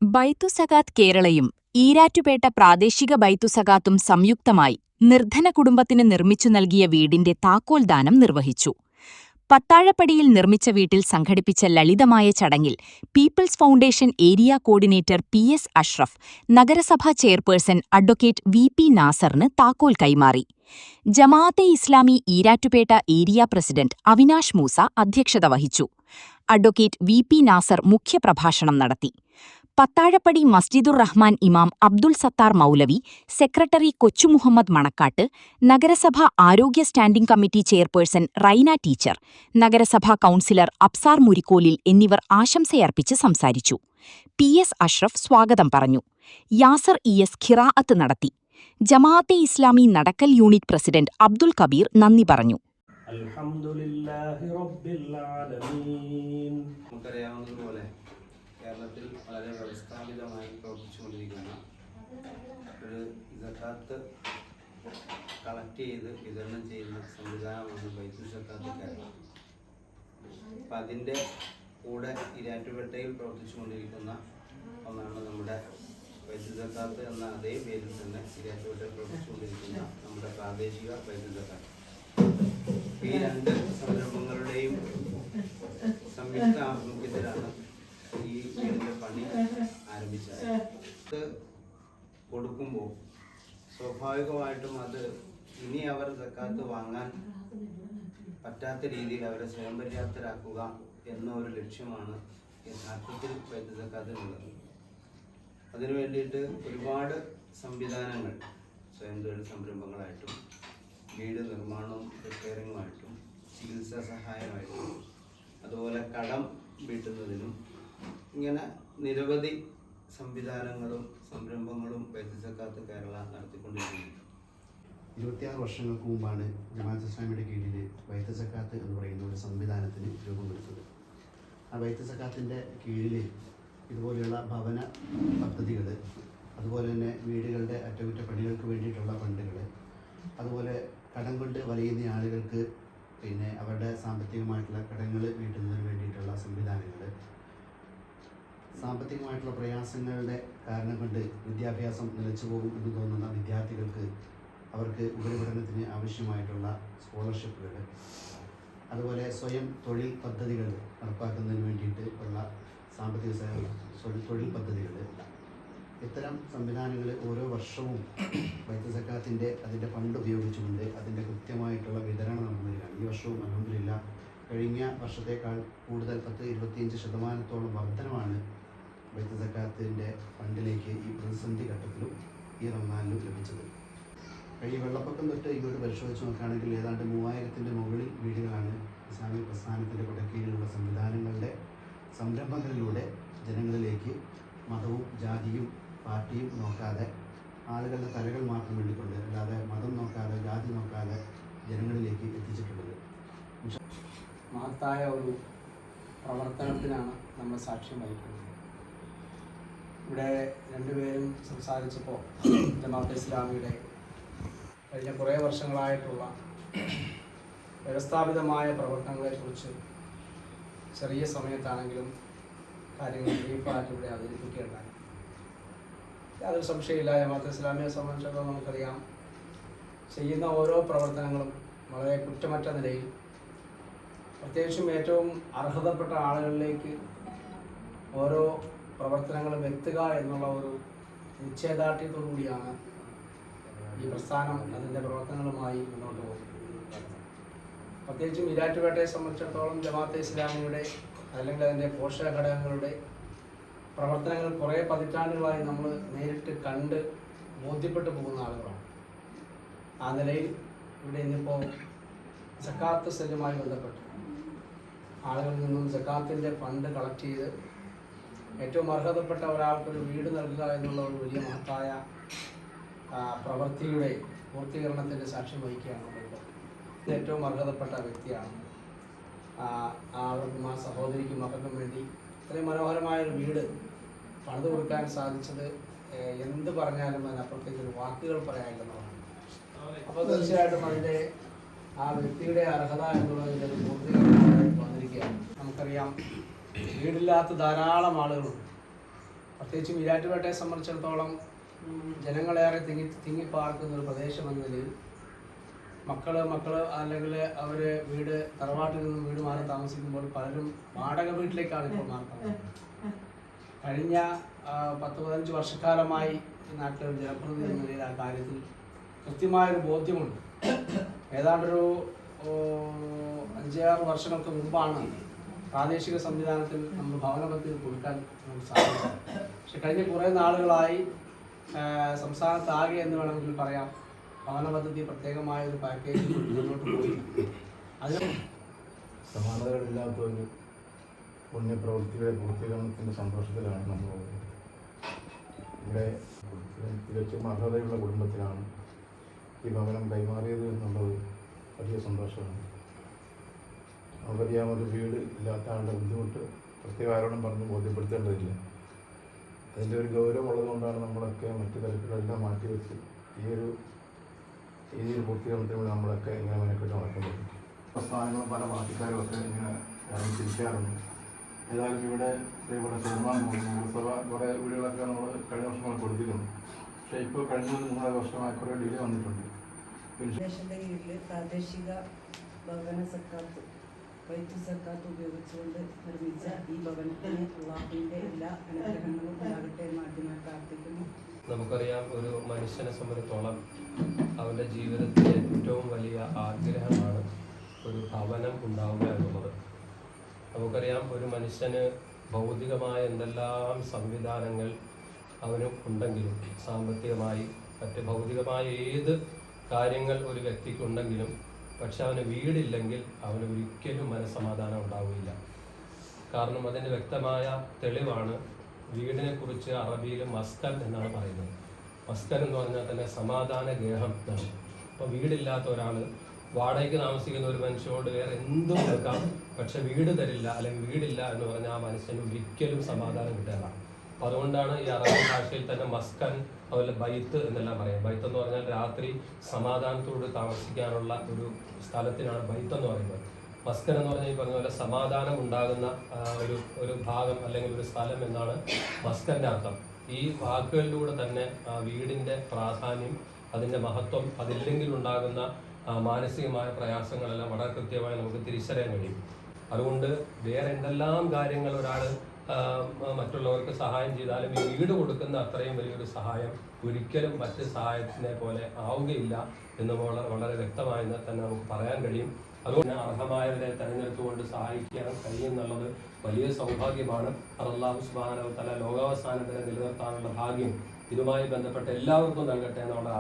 ബൈത്തുസകാത്ത് കേരളയും ഈരാറ്റുപേട്ട പ്രാദേശിക ബൈത്തുസകാത്തും സംയുക്തമായി നിർധന കുടുംബത്തിന് നിർമ്മിച്ചു നൽകിയ വീടിന്റെ താക്കോൽദാനം നിർവഹിച്ചു. പത്താഴപ്പടിയിൽ നിർമ്മിച്ച വീട്ടിൽ സംഘടിപ്പിച്ച ലളിതമായ ചടങ്ങിൽ people's foundation area coordinator PS. Ashraf നഗരസഭാ ചെയർപേഴ്സൺ അഡ്വക്കേറ്റ് വി.പി. നാസറിന് താക്കോൽ കൈമാറി. ജമാഅത്തെ ഇസ്ലാമി ഈരാറ്റുപേട്ട ഏരിയ പ്രസിഡന്റ് അവിനാഷ് മൂസ അധ്യക്ഷത വഹിച്ചു. Advocate VP. നാസർ മുഖ്യപ്രഭാഷണം നടത്തി. പത്താഴപ്പടി മസ്ജിദുർ റഹ്മാൻ ഇമാം അബ്ദുൽ സത്താർ മൗലവി, സെക്രട്ടറി കൊച്ചുമുഹമ്മദ് മണക്കാട്ട്, നഗരസഭാ ആരോഗ്യ standing committee chairperson Rhine teacher, നഗരസഭാ കൗൺസിലർ അബ്സാർ മുരിക്കോലിൽ എന്നിവർ ആശംസയർപ്പിച്ച് സംസാരിച്ചു. പി.എസ്. അഷ്റഫ് സ്വാഗതം പറഞ്ഞു. യാസർ ഇ.എസ്. ഖിറാഅത്ത് നടത്തി. ജമാഅത്തെ ഇസ്ലാമി നടക്കൽ യൂണിറ്റ് പ്രസിഡന്റ് അബ്ദുൽ കബീർ നന്ദി പറഞ്ഞു. അൽഹംദുലില്ലാഹി റബ്ബിൽ ആലമീൻ. നമുക്കറിയാവുന്നതുപോലെ കേരളത്തിൽ വളരെ വ്യവസ്ഥാപിതമായി പ്രവർത്തിച്ചുകൊണ്ടിരിക്കുന്ന ഒരു സക്കാത്ത് കളക്ട് ചെയ്ത് വിതരണം ചെയ്യുന്ന സംവിധാനമാണ് ബൈത്തുൽ സക്കാത്ത് കേരളം. അപ്പം അതിൻ്റെ കൂടെ ഈരാറ്റുപേട്ടയിൽ പ്രവർത്തിച്ചുകൊണ്ടിരിക്കുന്ന ഒന്നാണ് നമ്മുടെ ബൈത്തുൽ സക്കാത്ത് എന്ന അതേ പേരിൽ തന്നെ ഈരാറ്റുപേട്ടയിൽ പ്രവർത്തിച്ചുകൊണ്ടിരിക്കുന്ന നമ്മുടെ പ്രാദേശിക ബൈത്തുൽ സക്കാത്ത്. ഈ രണ്ട് സംരംഭങ്ങളുടെയും സംയുക്ത ആഭിമുഖ്യത്തിലാണ് ഈ വീടിൻ്റെ പണി ആരംഭിച്ചത്. ഇത് കൊടുക്കുമ്പോൾ സ്വാഭാവികമായിട്ടും അത് ഇനി അവർ സക്കാത്ത് വാങ്ങാൻ പറ്റാത്ത രീതിയിൽ അവരെ സ്വയം പര്യാപ്തരാക്കുക എന്ന ഒരു ലക്ഷ്യമാണ് യഥാർത്ഥത്തിൽ ബൈത്തുൽ സക്കാത്തിനുള്ളത്. അതിനു വേണ്ടിയിട്ട് ഒരുപാട് സംവിധാനങ്ങൾ സ്വയം തൊഴിൽ സംരംഭങ്ങളായിട്ടും വീട് നിർമ്മാണവും റിപ്പയറിങ്ങുമായിട്ടും ചികിത്സാ സഹായമായിട്ടും അതുപോലെ കടം വീട്ടുന്നതിനും ഇങ്ങനെ നിരവധി സംവിധാനങ്ങളും സംരംഭങ്ങളും ബൈത്തുൽ സക്കാത്ത് കേരള നടത്തിക്കൊണ്ടിരിക്കുന്നത്. 26 വർഷങ്ങൾക്ക് മുമ്പാണ് ജമാഅത്തെ ഇസ്ലാമിയുടെ കീഴിൽ ബൈത്തുൽ സക്കാത്ത് എന്ന് പറയുന്ന ഒരു സംവിധാനത്തിന് രൂപം കൊടുത്തത്. ആ ബൈത്തുൽ സക്കാത്തിൻ്റെ കീഴിൽ ഇതുപോലെയുള്ള ഭവന പദ്ധതികൾ, അതുപോലെ തന്നെ വീടുകളുടെ അറ്റകുറ്റപ്പണികൾക്ക് വേണ്ടിയിട്ടുള്ള ഫണ്ടുകൾ, അതുപോലെ കടം കൊണ്ട് വലയുന്ന ആളുകൾക്ക് അവരുടെ സാമ്പത്തികമായിട്ടുള്ള കടങ്ങൾ വീട്ടുന്നതിന് വേണ്ടിയിട്ടുള്ള സംവിധാനങ്ങൾ, സാമ്പത്തികമായിട്ടുള്ള പ്രയാസങ്ങളുടെ കാരണം കൊണ്ട് വിദ്യാഭ്യാസം നിലച്ചു പോകും എന്ന് തോന്നുന്ന വിദ്യാർത്ഥികൾക്ക് അവർക്ക് ഉപരിപഠനത്തിന് ആവശ്യമായിട്ടുള്ള സ്കോളർഷിപ്പുകൾ, അതുപോലെ സ്വയം തൊഴിൽ പദ്ധതികൾ നടപ്പാക്കുന്നതിന് വേണ്ടിയിട്ട് ഉള്ള സാമ്പത്തിക തൊഴിൽ പദ്ധതികൾ, ഇത്തരം സംവിധാനങ്ങൾ ഓരോ വർഷവും ബൈത്തുൽ സക്കാത്തിൻ്റെ അതിൻ്റെ ഫണ്ട് ഉപയോഗിച്ചുകൊണ്ട് അതിൻ്റെ കൃത്യമായിട്ടുള്ള വിതരണം നടന്നതിലാണ്. ഈ വർഷവും അൽഹംദുലില്ലാ കഴിഞ്ഞ വർഷത്തേക്കാൾ കൂടുതൽ 10-25% വർധനമാണ് ബൈത്തുൽ സക്കാത്തിൻ്റെ ഫണ്ടിലേക്ക് ഈ പ്രതിസന്ധി ഘട്ടത്തിലും ഈ റമദാനിലും ലഭിച്ചത്. കഴിഞ്ഞ വെള്ളപ്പൊക്കം തൊട്ട് ഇങ്ങോട്ട് പരിശോധിച്ച് നോക്കുകയാണെങ്കിൽ ഏതാണ്ട് 3000-ൻ്റെ മുകളിൽ വീടുകളാണ് ഇസ്ലാമിക് പ്രസ്ഥാനത്തിൻ്റെ കൊടക്കീഴിലുള്ള സംവിധാനങ്ങളുടെ സംരംഭങ്ങളിലൂടെ ജനങ്ങളിലേക്ക് മതവും ജാതിയും പാർട്ടിയും നോക്കാതെ ആളുകളുടെ തലകൾ മാത്രം വേണ്ടിക്കൊണ്ട്, അല്ലാതെ മതം നോക്കാതെ ജാതി നോക്കാതെ ജനങ്ങളിലേക്ക് എത്തിച്ചിട്ടുള്ളത്. മഹത്തായ ഒരു പ്രവർത്തനത്തിനാണ് നമ്മൾ സാക്ഷ്യം വഹിക്കുന്നത്. ഇവിടെ രണ്ടുപേരും സംസാരിച്ചപ്പോൾ ജമാഅത്തെ ഇസ്ലാമിയുടെ കഴിഞ്ഞ കുറേ വർഷങ്ങളായിട്ടുള്ള വ്യവസ്ഥാപിതമായ പ്രവർത്തനങ്ങളെക്കുറിച്ച് ചെറിയ സമയത്താണെങ്കിലും കാര്യങ്ങൾ ബ്രീഫായിട്ട് ഇവിടെ അവതരിപ്പിക്കുകയുണ്ടായി. യാതൊരു സംശയമില്ല, ജമാഅത്തെ ഇസ്ലാമിയെ സംബന്ധിച്ചിടത്തോളം നമുക്കറിയാം, ചെയ്യുന്ന ഓരോ പ്രവർത്തനങ്ങളും വളരെ കുറ്റമറ്റ നിലയിൽ, പ്രത്യേകിച്ചും ഏറ്റവും അർഹതപ്പെട്ട ആളുകളിലേക്ക് ഓരോ പ്രവർത്തനങ്ങളും എത്തുക എന്നുള്ള ഒരു നിശ്ചയദാർഢ്യത്തോടു കൂടിയാണ് ഈ പ്രസ്ഥാനം അതിൻ്റെ പ്രവർത്തനങ്ങളുമായി മുന്നോട്ട് പോകുന്നത്. പ്രത്യേകിച്ചും ഈരാറ്റുപേട്ടയെ സംബന്ധിച്ചിടത്തോളം ജമാഅത്തെ ഇസ്ലാമിയുടെ അല്ലെങ്കിൽ അതിൻ്റെ പോഷക ഘടകങ്ങളുടെ പ്രവർത്തനങ്ങൾ കുറേ പതിറ്റാണ്ടുകളായി നമ്മൾ നേരിട്ട് കണ്ട് ബോധ്യപ്പെട്ടു പോകുന്ന ആളുകളാണ്. ആ നിലയിൽ ഇവിടെ ഇന്നിപ്പോൾ സക്കാത്ത് സെല്ലുമായി ബന്ധപ്പെട്ട് ആളുകളിൽ നിന്നും സക്കാത്തിൻ്റെ ഫണ്ട് കളക്ട് ചെയ്ത് ഏറ്റവും അർഹതപ്പെട്ട ഒരാൾക്കൊരു വീട് നൽകുക എന്നുള്ള ഒരു വലിയ മഹത്തായ പ്രവൃത്തിയുടെ പൂർത്തീകരണത്തിൻ്റെ സാക്ഷ്യം വഹിക്കുകയാണ് നമ്മളിപ്പോൾ. ഏറ്റവും അർഹതപ്പെട്ട വ്യക്തിയാണ്. ആൾക്കും ആ സഹോദരിക്കും മകൾക്കും വേണ്ടി ഇത്രയും മനോഹരമായൊരു വീട് പണിത് കൊടുക്കാൻ സാധിച്ചത് എന്ത് പറഞ്ഞാലും അതിനപ്പുറത്തേക്ക് ഒരു വാക്കുകൾ പറയാനില്ലെന്നുള്ളതാണ്. അപ്പോൾ തീർച്ചയായിട്ടും അതിൻ്റെ ആ വ്യക്തിയുടെ അർഹത എന്നുള്ളതിൻ്റെ ഒരു പൂർത്തീകരണമായി വന്നിരിക്കുകയാണ്. നമുക്കറിയാം, വീടില്ലാത്ത ധാരാളം ആളുകളുണ്ട്. പ്രത്യേകിച്ച് ഈരാറ്റുപേട്ടയെ സംബന്ധിച്ചിടത്തോളം ജനങ്ങളേറെ തിങ്ങിപ്പാർക്കുന്ന ഒരു പ്രദേശം എന്ന നിലയിൽ മക്കള് അല്ലെങ്കിൽ അവർ തറവാട്ടിൽ നിന്നും വീട് മാറി താമസിക്കുമ്പോൾ പലരും വാടക വീട്ടിലേക്കാണ് ഇപ്പോൾ മാറുന്നത്. കഴിഞ്ഞ 10-15 വർഷക്കാലമായി നാട്ടിലെ ഒരു ജനപ്രതിനിധി എന്ന നിലയിൽ ആ കാര്യത്തിൽ കൃത്യമായൊരു ബോധ്യമുണ്ട്. ഏതാണ്ടൊരു 5-6 വർഷങ്ങൾക്ക് മുമ്പാണ് പ്രാദേശിക സംവിധാനത്തിൽ നമ്മൾ ഭവന പദ്ധതി കൊടുക്കാൻ നമുക്ക് സാധിച്ചത്. പക്ഷെ കഴിഞ്ഞ കുറേ നാളുകളായി സംസ്ഥാനത്താകെ എന്ന് വേണമെങ്കിൽ പറയാം ഭവന പദ്ധതി പ്രത്യേകമായ ഒരു പാക്കേജ് മുന്നോട്ട് പോയി. അതിന് സമാനതകളില്ലാത്ത ഒരു പുണ്യപ്രവൃത്തിയുടെ പൂർത്തീകരണത്തിൻ്റെ സന്തോഷത്തിലാണ് നമ്മൾ ഇവിടെ തികച്ചും അർഹതയുള്ള കുടുംബത്തിനാണ് ഈ ഭവനം കൈമാറിയത് എന്നുള്ളത് വലിയ സന്തോഷമാണ്. നമുക്കറിയാം, ഒരു വീട് ഇല്ലാത്ത ആളുടെ ബുദ്ധിമുട്ട് പ്രത്യേക ആരോടും പറഞ്ഞ് ബോധ്യപ്പെടുത്തേണ്ടതില്ല. അതിൻ്റെ ഒരു ഗൗരവം ഉള്ളതുകൊണ്ടാണ് നമ്മളൊക്കെ മറ്റു തരത്തിലെല്ലാം മാറ്റിവെച്ച് ഈ ഒരു പൂർത്തീകരണത്തിന് വേണ്ടി നമ്മളൊക്കെ ഇങ്ങനെ മെനക്കെട്ട് നടക്കുന്നത്. പ്രസ്ഥാനങ്ങളും പല പാർട്ടിക്കാരും ഒക്കെ ഇങ്ങനെ ഇറങ്ങി തിരിക്കാറുണ്ട്. ഏതായാലും ഇവിടെ ചേർന്നാൻ പോകുന്നു. നഗരസഭ കുറേ വീടുകളൊക്കെ നമ്മൾ കഴിഞ്ഞ വർഷങ്ങൾ കൊടുത്തിട്ടുണ്ട്. പക്ഷേ ഇപ്പോൾ കഴിഞ്ഞ 3 വർഷമായി കുറേ ഡിലേ വന്നിട്ടുണ്ട്. ദേശത്തിൻ്റെ കീഴിൽ പ്രാദേശിക ഭവന സക്കാത്ത് വൈദ്യു സക്കാത്ത് ഉപയോഗിച്ചുകൊണ്ട് നിർമ്മിച്ച ഈ ഭവനത്തിന് അള്ളാഹുവിൻ്റെ എല്ലാ അനുഗ്രഹങ്ങളും ഉണ്ടാകട്ടെ എന്ന് ആദ്യമായി പ്രാർത്ഥിക്കുന്നു. നമുക്കറിയാം, ഒരു മനുഷ്യനെ സംബന്ധിച്ചോളം അവൻ്റെ ജീവിതത്തിലെ ഏറ്റവും വലിയ ആഗ്രഹമാണ് ഒരു ഭവനം ഉണ്ടാവുക എന്നുള്ളത്. നമുക്കറിയാം, ഒരു മനുഷ്യന് ഭൗതികമായ എന്തെല്ലാം സംവിധാനങ്ങൾ അവന് ഉണ്ടെങ്കിലും, സാമ്പത്തികമായി മറ്റ് ഭൗതികമായ ഏത് കാര്യങ്ങൾ ഒരു വ്യക്തിക്കുണ്ടെങ്കിലും, പക്ഷെ അവന് വീടില്ലെങ്കിൽ അവന് ഒരിക്കലും മനസ്സമാധാനം ഉണ്ടാവില്ല. കാരണം അതിന് വ്യക്തമായ തെളിവാണ് വീടിനെക്കുറിച്ച് അറബിയിൽ മസ്കൻ എന്നാണ് പറയുന്നത്. മസ്കൻ എന്ന് പറഞ്ഞാൽ തന്നെ സമാധാന ഗേഹം എന്നാണ്. അപ്പോൾ വീടില്ലാത്ത ഒരാൾ, വാടകയ്ക്ക് താമസിക്കുന്ന ഒരു മനുഷ്യനോട് വേറെ എന്തും കൊടുക്കാം, പക്ഷെ വീട് തരില്ല അല്ലെങ്കിൽ വീടില്ല എന്ന് പറഞ്ഞാൽ ആ മനുഷ്യന് ഒരിക്കലും സമാധാനം കിട്ടില്ല. അപ്പോൾ അതുകൊണ്ടാണ് ഈ അറബി ഭാഷയിൽ തന്നെ മസ്കൻ, അതുപോലെ ബൈത്ത് എന്നെല്ലാം പറയാം. ബൈത്ത് എന്ന് പറഞ്ഞാൽ രാത്രി സമാധാനത്തോട് താമസിക്കാനുള്ള ഒരു സ്ഥലത്തിനാണ് ബൈത്ത് എന്ന് പറയുന്നത്. മസ്കൻ എന്ന് പറഞ്ഞാൽ ഈ പറഞ്ഞ പോലെ സമാധാനം ഉണ്ടാകുന്ന ഒരു ഭാഗം അല്ലെങ്കിൽ ഒരു സ്ഥലം എന്നാണ് മസ്കൻ്റെ അർത്ഥം. ഈ വാക്കുകളിലൂടെ തന്നെ വീടിൻ്റെ പ്രാധാന്യം, അതിൻ്റെ മഹത്വം, അതില്ലെങ്കിൽ ഉണ്ടാകുന്ന മാനസികമായ പ്രയാസങ്ങളെല്ലാം വളരെ കൃത്യമായി നമുക്ക് തിരിച്ചറിയാൻ കഴിയും. അതുകൊണ്ട് വേറെ എന്തെല്ലാം കാര്യങ്ങൾ ഒരാൾ മറ്റുള്ളവർക്ക് സഹായം ചെയ്താലും ഈ വീട് കൊടുക്കുന്ന അത്രയും വലിയൊരു സഹായം ഒരിക്കലും മറ്റ് സഹായത്തിനെ പോലെ ആവുകയില്ല എന്ന് വളരെ വ്യക്തമായി തന്നെ നമുക്ക് പറയാൻ കഴിയും. അതുകൊണ്ട് അർഹമായവരെ തെരഞ്ഞെടുത്തുകൊണ്ട് സഹായിക്കാൻ കഴിയുമെന്നുള്ളത് വലിയ സൗഭാഗ്യമാണ്. അല്ലാഹു സുബ്ഹാനഹു വ തആല ലോകാവസാനം വരെ നിലനിർത്താനുള്ള ഭാഗ്യം ഇതുമായി ബന്ധപ്പെട്ട എല്ലാവർക്കും നൽകട്ടെ എന്നുള്ള